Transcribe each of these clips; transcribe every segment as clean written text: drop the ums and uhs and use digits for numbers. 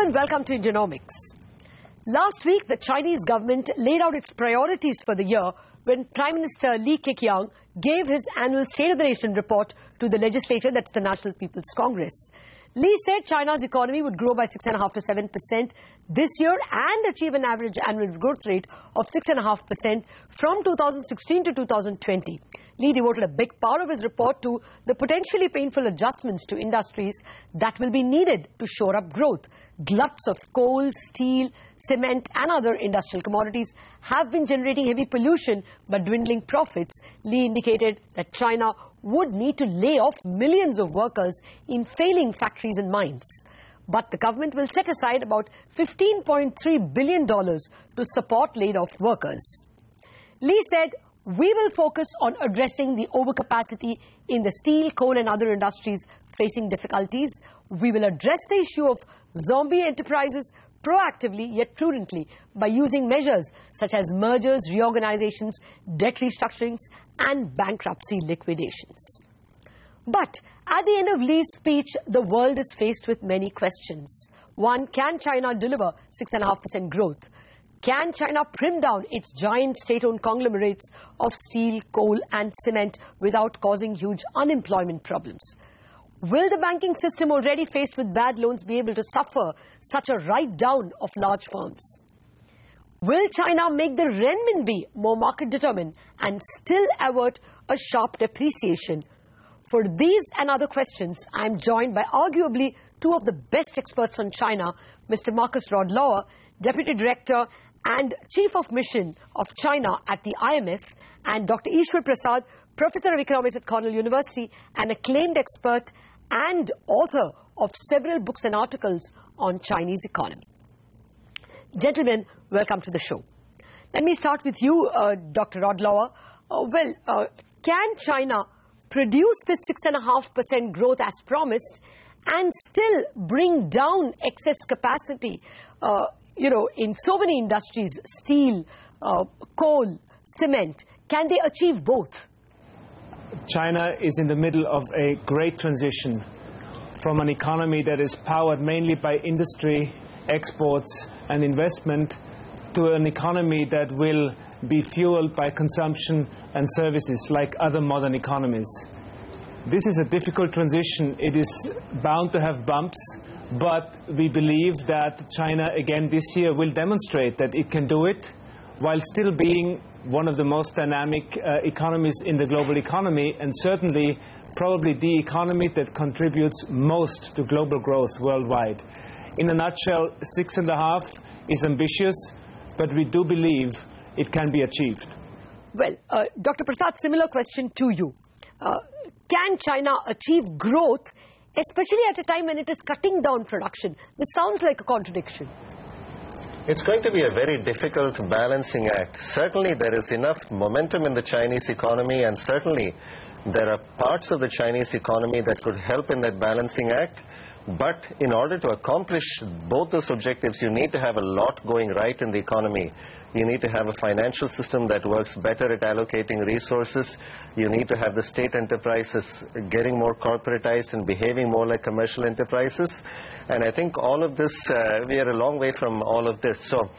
Gentlemen, welcome to Indianomics. Last week, the Chinese government laid out its priorities for the year when Prime Minister Li Keqiang gave his annual State of the Nation report to the legislature, that's the National People's Congress. Li said China's economy would grow by 6.5% to 7% this year and achieve an average annual growth rate of 6.5% from 2016 to 2020. Li devoted a big part of his report to the potentially painful adjustments to industries that will be needed to shore up growth. Gluts of coal, steel, cement and other industrial commodities have been generating heavy pollution but dwindling profits. Li indicated that China would need to lay off millions of workers in failing factories and mines. But the government will set aside about $15.3 billion to support laid-off workers. Li said, "We will focus on addressing the overcapacity in the steel, coal and other industries facing difficulties. We will address the issue of zombie enterprises proactively yet prudently by using measures such as mergers, reorganizations, debt restructurings and bankruptcy liquidations." But at the end of Li's speech, the world is faced with many questions. One, can China deliver 6.5% growth? Can China trim down its giant state-owned conglomerates of steel, coal and cement without causing huge unemployment problems? Will the banking system already faced with bad loans be able to suffer such a write-down of large firms? Will China make the renminbi more market-determined and still avert a sharp depreciation? For these and other questions, I am joined by arguably two of the best experts on China, Mr. Markus Rodlauer, Deputy Director and Chief of Mission of China at the IMF, and Dr. Eswar Prasad, Professor of Economics at Cornell University, an acclaimed expert and author of several books and articles on Chinese economy. Gentlemen, welcome to the show. Let me start with you, Dr. Rodlauer. Can China produce this 6.5% growth as promised and still bring down excess capacity, in so many industries, steel, coal, cement? Can they achieve both? China is in the middle of a great transition from an economy that is powered mainly by industry, exports and investment to an economy that will be fueled by consumption and services like other modern economies. This is a difficult transition. It is bound to have bumps, but we believe that China again this year will demonstrate that it can do it while still being one of the most dynamic economies in the global economy, and certainly probably the economy that contributes most to global growth worldwide. In a nutshell, 6.5 is ambitious, but we do believe it can be achieved. Well, Dr. Prasad, similar question to you. Can China achieve growth, especially at a time when it is cutting down production? This sounds like a contradiction. It's going to be a very difficult balancing act. Certainly there is enough momentum in the Chinese economy, and certainly there are parts of the Chinese economy that could help in that balancing act. But in order to accomplish both those objectives, you need to have a lot going right in the economy. You need to have a financial system that works better at allocating resources. You need to have the state enterprises getting more corporatized and behaving more like commercial enterprises. And I think all of this, we are a long way from all of this. So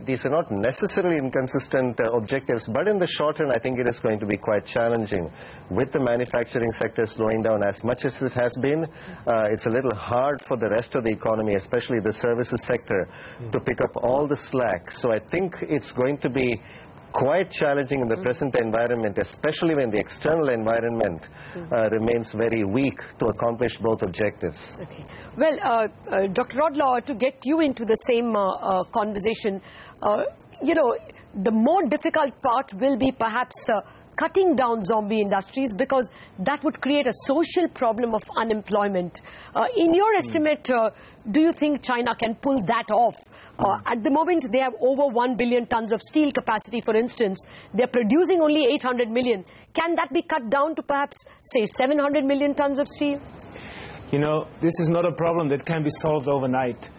these are not necessarily inconsistent objectives, but in the short run, I think it is going to be quite challenging. With the manufacturing sector slowing down as much as it has been, it's a little hard for the rest of the economy, especially the services sector, to pick up all the slack. So I think it's going to be quite challenging in the present environment, especially when the external environment remains very weak to accomplish both objectives. Okay. Well, Dr. Rodlauer, to get you into the same conversation, the more difficult part will be perhaps cutting down zombie industries, because that would create a social problem of unemployment. In your estimate, do you think China can pull that off? At the moment, they have over 1 billion tons of steel capacity, for instance. They're producing only 800 million. Can that be cut down to perhaps, say, 700 million tons of steel? This is not a problem that can be solved overnight.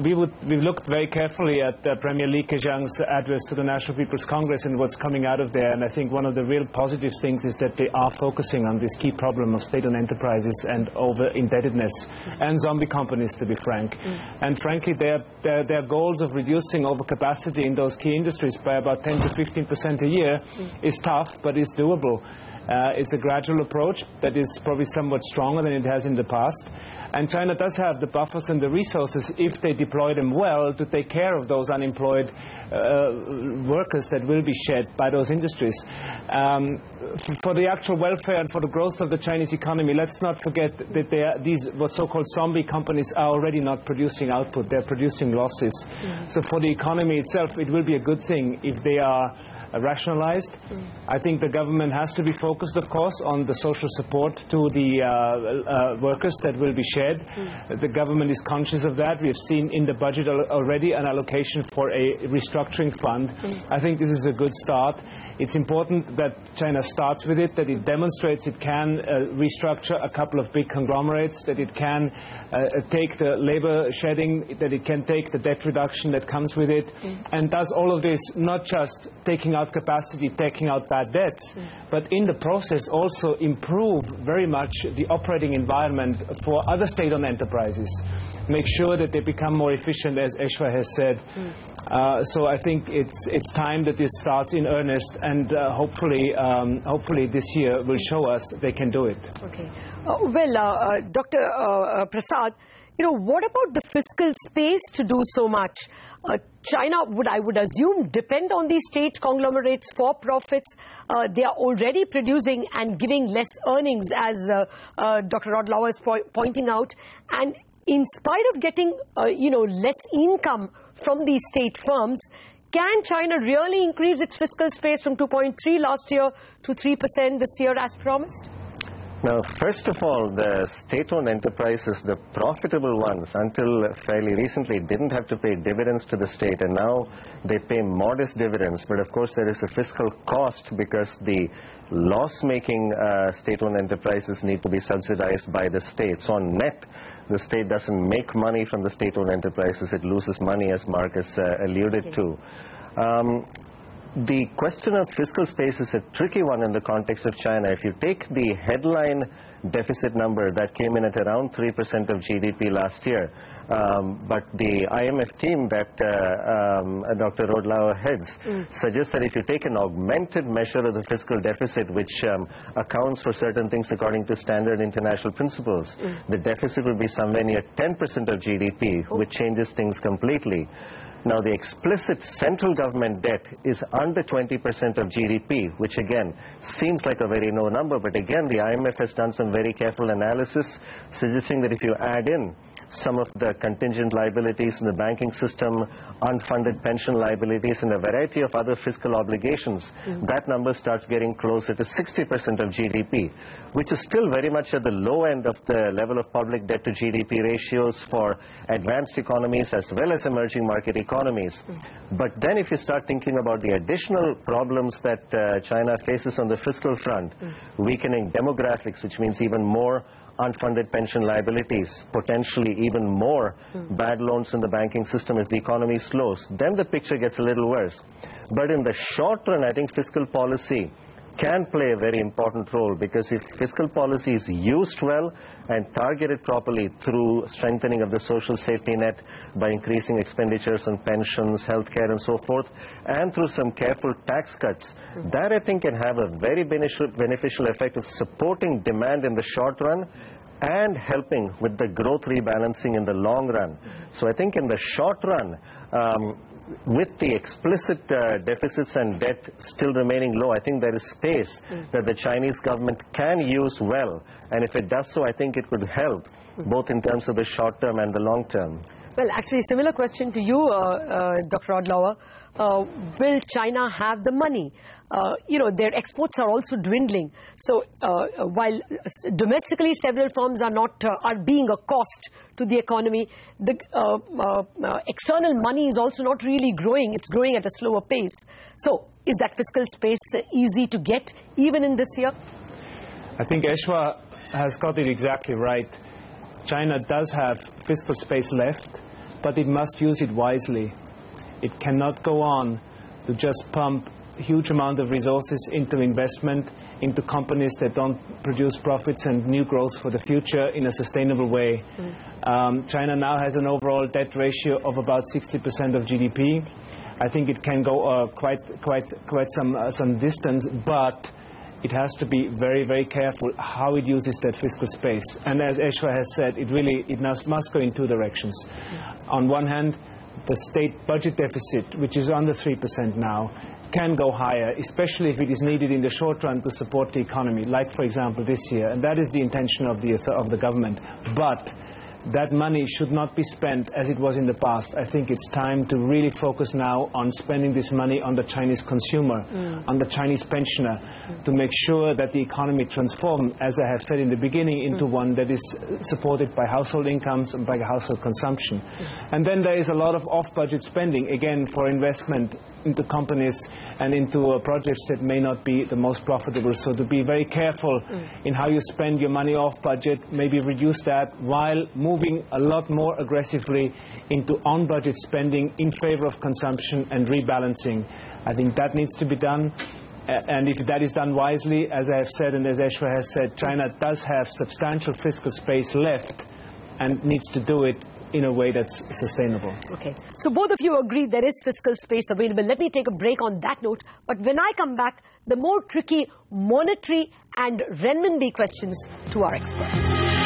we've looked very carefully at Premier Li Keqiang's address to the National People's Congress and what's coming out of there. And I think one of the real positive things is that they are focusing on this key problem of state-owned enterprises and over-indebtedness and zombie companies, to be frank. And frankly, their goals of reducing overcapacity in those key industries by about 10 to 15% a year is tough, but it's doable. It's a gradual approach that is probably somewhat stronger than it has in the past. And China does have the buffers and the resources, if they deploy them well, to take care of those unemployed workers that will be shed by those industries. For the actual welfare and for the growth of the Chinese economy, let's not forget that these what so-called zombie companies are already not producing output. They're producing losses. So for the economy itself, it will be a good thing if they are rationalized. I think the government has to be focused, of course, on the social support to the workers that will be shed. The government is conscious of that. We have seen in the budget already an allocation for a restructuring fund. I think this is a good start. It's important that China starts with it, that it demonstrates it can restructure a couple of big conglomerates, that it can take the labor shedding, that it can take the debt reduction that comes with it, and does all of this not just taking out capacity, taking out bad debts, but in the process also improve very much the operating environment for other state-owned enterprises. Make sure that they become more efficient, as Eswar has said. So I think it's time that this starts in earnest, and hopefully this year will show us they can do it. Okay. Dr. Prasad, what about the fiscal space to do so much? China I would assume, depend on these state conglomerates for profits. They are already producing and giving less earnings, as Dr. Rodlauer is pointing out. And in spite of getting, less income from these state firms, can China really increase its fiscal space from 2.3 last year to 3% this year as promised? Now, first of all, the state-owned enterprises, the profitable ones, until fairly recently didn't have to pay dividends to the state, and now they pay modest dividends. But of course, there is a fiscal cost because the loss-making state-owned enterprises need to be subsidized by the state. So on net, the state doesn't make money from the state-owned enterprises. It loses money, as Markus alluded to. The question of fiscal space is a tricky one in the context of China. If you take the headline deficit number that came in at around 3% of GDP last year, but the IMF team that Dr. Rodlauer heads suggests that if you take an augmented measure of the fiscal deficit, which accounts for certain things according to standard international principles, the deficit will be somewhere near 10% of GDP, which changes things completely. Now, the explicit central government debt is under 20% of GDP, which again seems like a very low number, but again the IMF has done some very careful analysis suggesting that if you add in some of the contingent liabilities in the banking system, unfunded pension liabilities, and a variety of other fiscal obligations, that number starts getting closer to 60% of GDP, which is still very much at the low end of the level of public debt to GDP ratios for advanced economies as well as emerging market economies. But then if you start thinking about the additional problems that China faces on the fiscal front, weakening demographics, which means even more unfunded pension liabilities, potentially even more bad loans in the banking system if the economy slows, then the picture gets a little worse. But in the short run, I think fiscal policy can play a very important role, because if fiscal policy is used well and targeted properly through strengthening of the social safety net by increasing expenditures on pensions, healthcare and so forth, and through some careful tax cuts, that I think can have a very beneficial effect of supporting demand in the short run and helping with the growth rebalancing in the long run. So I think in the short run, with the explicit deficits and debt still remaining low, I think there is space that the Chinese government can use well. And if it does so, I think it could help both in terms of the short term and the long term. Well, actually, similar question to you, Dr. Rodlauer. Will China have the money? Their exports are also dwindling. So while domestically several firms are being a cost to the economy, the external money is also not really growing. It's growing at a slower pace. So is that fiscal space easy to get even in this year? I think Eswar has got it exactly right. China does have fiscal space left. but it must use it wisely. It cannot go on to just pump huge amount of resources into investment, into companies that don't produce profits and new growth for the future in a sustainable way. China now has an overall debt ratio of about 60% of GDP. I think it can go quite some distance, but it has to be very, very careful how it uses that fiscal space. And as Eswar has said, it must go in two directions. On one hand, the state budget deficit, which is under 3% now, can go higher, especially if it is needed in the short run to support the economy, like, for example, this year. And that is the intention of the government. But that money should not be spent as it was in the past. I think it's time to really focus now on spending this money on the Chinese consumer, on the Chinese pensioner, to make sure that the economy transforms, as I have said in the beginning, into one that is supported by household incomes and by household consumption. And then there is a lot of off-budget spending, again, for investment into companies and into projects that may not be the most profitable. So to be very careful in how you spend your money off budget, maybe reduce that while moving a lot more aggressively into on-budget spending in favor of consumption and rebalancing. I think that needs to be done. And if that is done wisely, as I have said and as Eswar has said, China does have substantial fiscal space left and needs to do it in a way that's sustainable. Okay. So both of you agree there is fiscal space available. Let me take a break on that note. But when I come back, the more tricky monetary and renminbi questions to our experts.